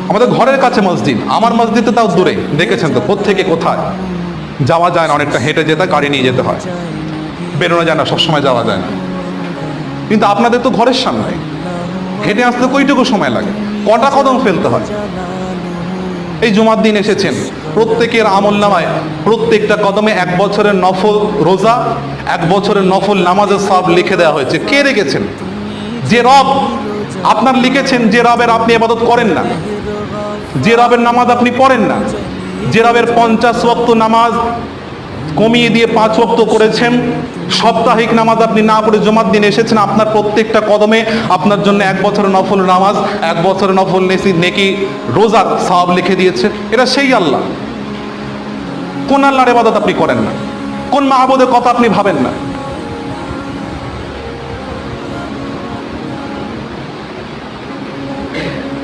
আমাদের ঘরের কাছে মসজিদ, আমার মসজিদে তাও দূরে, দেখেছেন তো কোত্থেকে কোথায় যাওয়া যায় না, অনেকটা হেঁটে যেতে, গাড়ি নিয়ে যেতে হয়, বেরোনো যায় না, সবসময় যাওয়া যায় না। কিন্তু আপনাদের তো ঘরের সামনে, হেঁটে আসতে কইটুকু সময় লাগে, কটা কদম ফেলতে হয়। এই জুমার দিন এসেছেন, প্রত্যেকের আমল নামায় প্রত্যেকটা কদমে 1 বছরের নফল রোজা, 1 বছরের নফল নামাজের সব লিখে দেওয়া হয়েছে। কে রেখেছেন? যে রব আপনার লিখেছেন, যে রবের আপনি ইবাদত করেন না, যে রবের নামাজ আপনি পড়েন না, যে রবের 50 ওয়াক্ত নামাজ কমিয়ে দিয়ে 5 ওয়াক্ত করেছেন, সাপ্তাহিক নামাজ আপনি না পড়ে জুমার দিন এসেছেন, আপনার প্রত্যেকটা কদমে আপনার জন্য 1 বছরের নফল নামাজ, 1 বছরের নফল নেকি রোজার সওয়াব লিখে দিয়েছে। এটা সেই আল্লাহ। কোন আল্লাহর ইবাদত আপনি করেন না? কোন মাহবুদের কথা আপনি ভাবেন না?